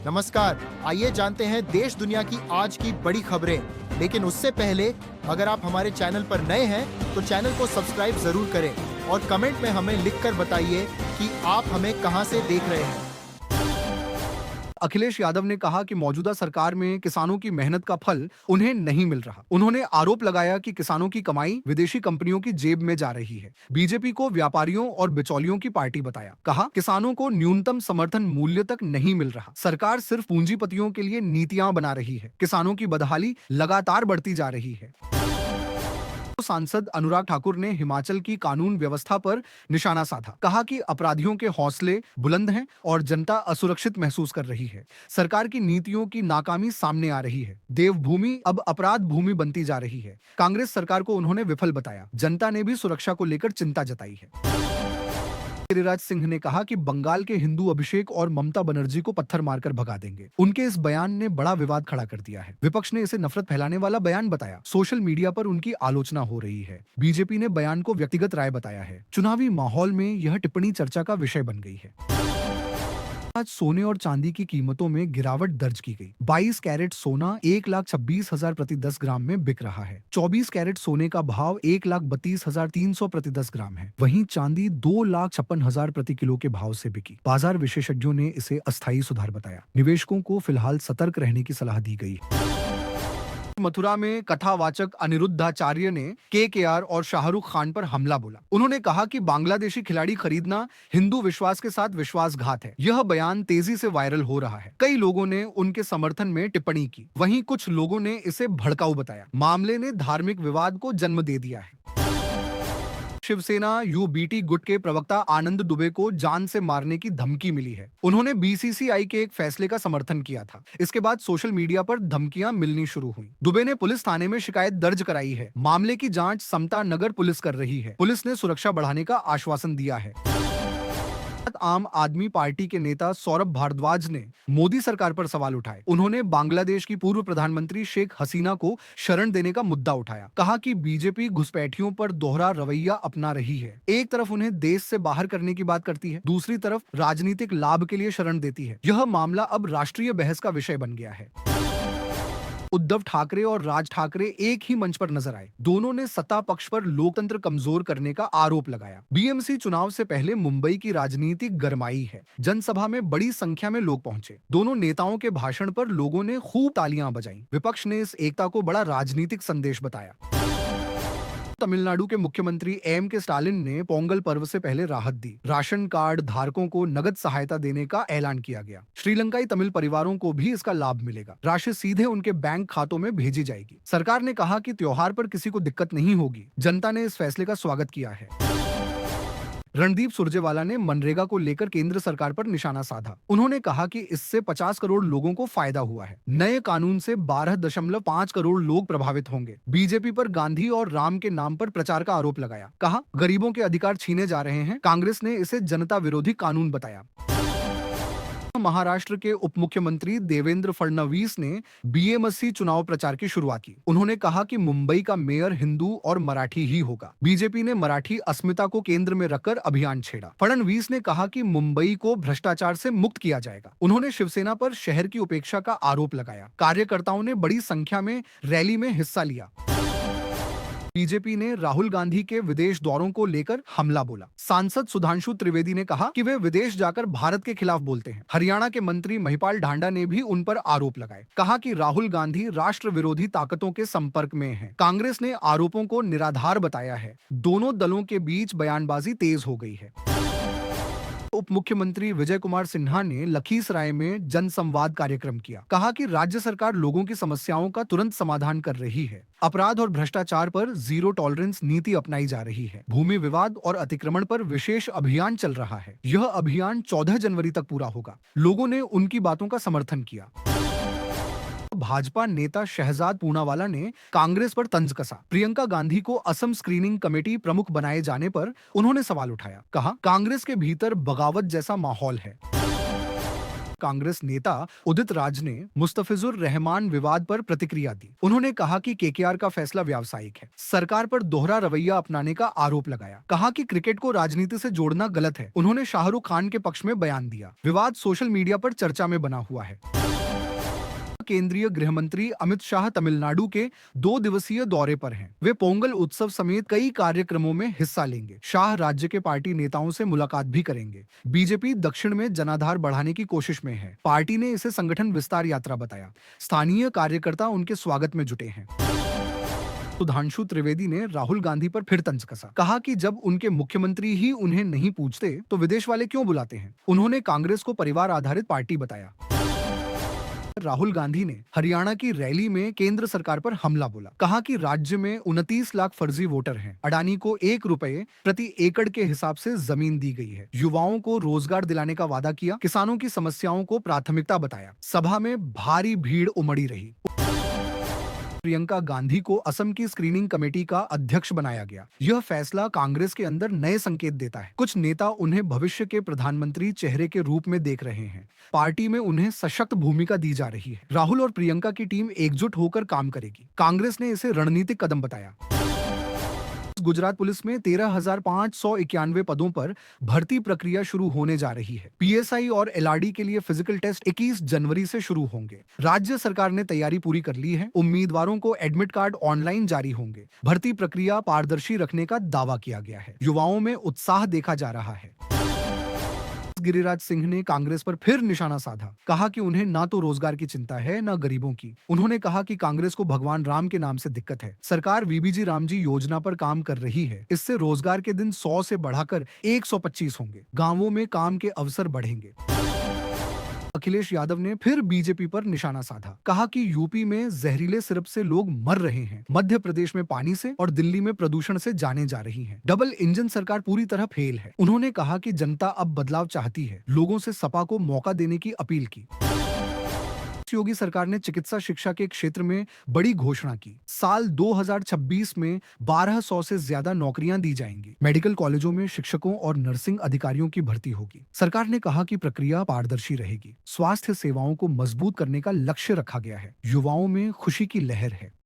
नमस्कार। आइए जानते हैं देश दुनिया की आज की बड़ी खबरें। लेकिन उससे पहले अगर आप हमारे चैनल पर नए हैं तो चैनल को सब्सक्राइब जरूर करें और कमेंट में हमें लिखकर बताइए कि आप हमें कहां से देख रहे हैं। अखिलेश यादव ने कहा कि मौजूदा सरकार में किसानों की मेहनत का फल उन्हें नहीं मिल रहा। उन्होंने आरोप लगाया कि किसानों की कमाई विदेशी कंपनियों की जेब में जा रही है। बीजेपी को व्यापारियों और बिचौलियों की पार्टी बताया। कहा, किसानों को न्यूनतम समर्थन मूल्य तक नहीं मिल रहा। सरकार सिर्फ पूंजीपतियों के लिए नीतियां बना रही है। किसानों की बदहाली लगातार बढ़ती जा रही है। सांसद अनुराग ठाकुर ने हिमाचल की कानून व्यवस्था पर निशाना साधा। कहा कि अपराधियों के हौसले बुलंद हैं और जनता असुरक्षित महसूस कर रही है। सरकार की नीतियों की नाकामी सामने आ रही है। देवभूमि अब अपराध भूमि बनती जा रही है। कांग्रेस सरकार को उन्होंने विफल बताया। जनता ने भी सुरक्षा को लेकर चिंता जताई है। गिरिराज सिंह ने कहा कि बंगाल के हिंदू अभिषेक और ममता बनर्जी को पत्थर मारकर भगा देंगे। उनके इस बयान ने बड़ा विवाद खड़ा कर दिया है। विपक्ष ने इसे नफरत फैलाने वाला बयान बताया। सोशल मीडिया पर उनकी आलोचना हो रही है। बीजेपी ने बयान को व्यक्तिगत राय बताया है। चुनावी माहौल में यह टिप्पणी चर्चा का विषय बन गई है। आज सोने और चांदी की कीमतों में गिरावट दर्ज की गई। 22 कैरेट सोना 1,26,000 प्रति 10 ग्राम में बिक रहा है। 24 कैरेट सोने का भाव 1,32,300 प्रति 10 ग्राम है। वहीं चांदी 2,56,000 प्रति किलो के भाव से बिकी। बाजार विशेषज्ञों ने इसे अस्थायी सुधार बताया। निवेशकों को फिलहाल सतर्क रहने की सलाह दी गई। मथुरा में कथावाचक अनिरुद्धाचार्य ने केकेआर और शाहरुख खान पर हमला बोला। उन्होंने कहा कि बांग्लादेशी खिलाड़ी खरीदना हिंदू विश्वास के साथ विश्वासघात है। यह बयान तेजी से वायरल हो रहा है। कई लोगों ने उनके समर्थन में टिप्पणी की। वहीं कुछ लोगों ने इसे भड़काऊ बताया। मामले ने धार्मिक विवाद को जन्म दे दिया है। शिवसेना यूबीटी गुट के प्रवक्ता आनंद दुबे को जान से मारने की धमकी मिली है। उन्होंने बीसीसीआई के एक फैसले का समर्थन किया था। इसके बाद सोशल मीडिया पर धमकियां मिलनी शुरू हुई। दुबे ने पुलिस थाने में शिकायत दर्ज कराई है। मामले की जांच समता नगर पुलिस कर रही है। पुलिस ने सुरक्षा बढ़ाने का आश्वासन दिया है। आम आदमी पार्टी के नेता सौरभ भारद्वाज ने मोदी सरकार पर सवाल उठाए। उन्होंने बांग्लादेश की पूर्व प्रधानमंत्री शेख हसीना को शरण देने का मुद्दा उठाया। कहा कि बीजेपी घुसपैठियों पर दोहरा रवैया अपना रही है। एक तरफ उन्हें देश से बाहर करने की बात करती है, दूसरी तरफ राजनीतिक लाभ के लिए शरण देती है। यह मामला अब राष्ट्रीय बहस का विषय बन गया है। उद्धव ठाकरे और राज ठाकरे एक ही मंच पर नजर आए। दोनों ने सत्ता पक्ष पर लोकतंत्र कमजोर करने का आरोप लगाया। बीएमसी चुनाव से पहले मुंबई की राजनीति गरमाई है। जनसभा में बड़ी संख्या में लोग पहुंचे। दोनों नेताओं के भाषण पर लोगों ने खूब तालियां बजाई। विपक्ष ने इस एकता को बड़ा राजनीतिक संदेश बताया। तमिलनाडु के मुख्यमंत्री के स्टालिन ने पोंगल पर्व से पहले राहत दी। राशन कार्ड धारकों को नगद सहायता देने का ऐलान किया गया। श्रीलंकाई तमिल परिवारों को भी इसका लाभ मिलेगा। राशि सीधे उनके बैंक खातों में भेजी जाएगी। सरकार ने कहा कि त्योहार पर किसी को दिक्कत नहीं होगी। जनता ने इस फैसले का स्वागत किया है। रणदीप सुरजेवाला ने मनरेगा को लेकर केंद्र सरकार पर निशाना साधा। उन्होंने कहा कि इससे 50 करोड़ लोगों को फायदा हुआ है। नए कानून से 12.5 करोड़ लोग प्रभावित होंगे। बीजेपी पर गांधी और राम के नाम पर प्रचार का आरोप लगाया। कहा, गरीबों के अधिकार छीने जा रहे हैं। कांग्रेस ने इसे जनता विरोधी कानून बताया। महाराष्ट्र के उप मुख्यमंत्री देवेंद्र फडणवीस ने बीएमसी चुनाव प्रचार की शुरुआत की। उन्होंने कहा कि मुंबई का मेयर हिंदू और मराठी ही होगा। बीजेपी ने मराठी अस्मिता को केंद्र में रखकर अभियान छेड़ा। फडणवीस ने कहा कि मुंबई को भ्रष्टाचार से मुक्त किया जाएगा। उन्होंने शिवसेना पर शहर की उपेक्षा का आरोप लगाया। कार्यकर्ताओं ने बड़ी संख्या में रैली में हिस्सा लिया। बीजेपी ने राहुल गांधी के विदेश दौरों को लेकर हमला बोला। सांसद सुधांशु त्रिवेदी ने कहा कि वे विदेश जाकर भारत के खिलाफ बोलते हैं। हरियाणा के मंत्री महिपाल ढांडा ने भी उन पर आरोप लगाए। कहा कि राहुल गांधी राष्ट्र विरोधी ताकतों के संपर्क में हैं। कांग्रेस ने आरोपों को निराधार बताया है। दोनों दलों के बीच बयानबाजी तेज हो गई है। उप मुख्यमंत्री विजय कुमार सिन्हा ने लखीसराय में जनसंवाद कार्यक्रम किया। कहा कि राज्य सरकार लोगों की समस्याओं का तुरंत समाधान कर रही है। अपराध और भ्रष्टाचार पर जीरो टॉलरेंस नीति अपनाई जा रही है। भूमि विवाद और अतिक्रमण पर विशेष अभियान चल रहा है। यह अभियान 14 जनवरी तक पूरा होगा। लोगों ने उनकी बातों का समर्थन किया। भाजपा नेता शहजाद पूनावाला ने कांग्रेस पर तंज कसा। प्रियंका गांधी को असम स्क्रीनिंग कमेटी प्रमुख बनाए जाने पर उन्होंने सवाल उठाया। कहा, कांग्रेस के भीतर बगावत जैसा माहौल है। कांग्रेस नेता उदित राज ने मुस्तफिजुर रहमान विवाद पर प्रतिक्रिया दी। उन्होंने कहा कि केकेआर का फैसला व्यावसायिक है। सरकार पर दोहरा रवैया अपनाने का आरोप लगाया। कहा कि क्रिकेट को राजनीति से जोड़ना गलत है। उन्होंने शाहरुख खान के पक्ष में बयान दिया। विवाद सोशल मीडिया पर चर्चा में बना हुआ है। केंद्रीय गृह मंत्री अमित शाह तमिलनाडु के 2 दिवसीय दौरे पर हैं। वे पोंगल उत्सव समेत कई कार्यक्रमों में हिस्सा लेंगे। शाह राज्य के पार्टी नेताओं से मुलाकात भी करेंगे। बीजेपी दक्षिण में जनाधार बढ़ाने की कोशिश में है। पार्टी ने इसे संगठन विस्तार यात्रा बताया। स्थानीय कार्यकर्ता उनके स्वागत में जुटे हैं। सुधांशु त्रिवेदी ने राहुल गांधी पर फिर तंज कसा। कहा कि जब उनके मुख्यमंत्री ही उन्हें नहीं पूछते तो विदेश वाले क्यों बुलाते हैं। उन्होंने कांग्रेस को परिवार आधारित पार्टी बताया। राहुल गांधी ने हरियाणा की रैली में केंद्र सरकार पर हमला बोला। कहा कि राज्य में 29 लाख फर्जी वोटर हैं। अडानी को 1 रुपए प्रति एकड़ के हिसाब से जमीन दी गई है। युवाओं को रोजगार दिलाने का वादा किया। किसानों की समस्याओं को प्राथमिकता बताया। सभा में भारी भीड़ उमड़ी रही। प्रियंका गांधी को असम की स्क्रीनिंग कमेटी का अध्यक्ष बनाया गया। यह फैसला कांग्रेस के अंदर नए संकेत देता है। कुछ नेता उन्हें भविष्य के प्रधानमंत्री चेहरे के रूप में देख रहे हैं। पार्टी में उन्हें सशक्त भूमिका दी जा रही है। राहुल और प्रियंका की टीम एकजुट होकर काम करेगी। कांग्रेस ने इसे रणनीतिक कदम बताया। गुजरात पुलिस में 13,591 पदों पर भर्ती प्रक्रिया शुरू होने जा रही है। पीएसआई और एलआरडी के लिए फिजिकल टेस्ट 21 जनवरी से शुरू होंगे। राज्य सरकार ने तैयारी पूरी कर ली है। उम्मीदवारों को एडमिट कार्ड ऑनलाइन जारी होंगे। भर्ती प्रक्रिया पारदर्शी रखने का दावा किया गया है। युवाओं में उत्साह देखा जा रहा है। गिरिराज सिंह ने कांग्रेस पर फिर निशाना साधा। कहा कि उन्हें ना तो रोजगार की चिंता है ना गरीबों की। उन्होंने कहा कि कांग्रेस को भगवान राम के नाम से दिक्कत है। सरकार वीबीजी रामजी योजना पर काम कर रही है। इससे रोजगार के दिन 100 से बढ़ाकर 125 होंगे। गांवों में काम के अवसर बढ़ेंगे। अखिलेश यादव ने फिर बीजेपी पर निशाना साधा। कहा कि यूपी में जहरीले सिरप से लोग मर रहे हैं। मध्य प्रदेश में पानी से और दिल्ली में प्रदूषण से जाने जा रही हैं। डबल इंजन सरकार पूरी तरह फेल है। उन्होंने कहा कि जनता अब बदलाव चाहती है। लोगों से सपा को मौका देने की अपील की। योगी सरकार ने चिकित्सा शिक्षा के क्षेत्र में बड़ी घोषणा की। साल 2026 में 1200 से ज्यादा नौकरियां दी जाएंगी। मेडिकल कॉलेजों में शिक्षकों और नर्सिंग अधिकारियों की भर्ती होगी। सरकार ने कहा कि प्रक्रिया पारदर्शी रहेगी। स्वास्थ्य सेवाओं को मजबूत करने का लक्ष्य रखा गया है। युवाओं में खुशी की लहर है।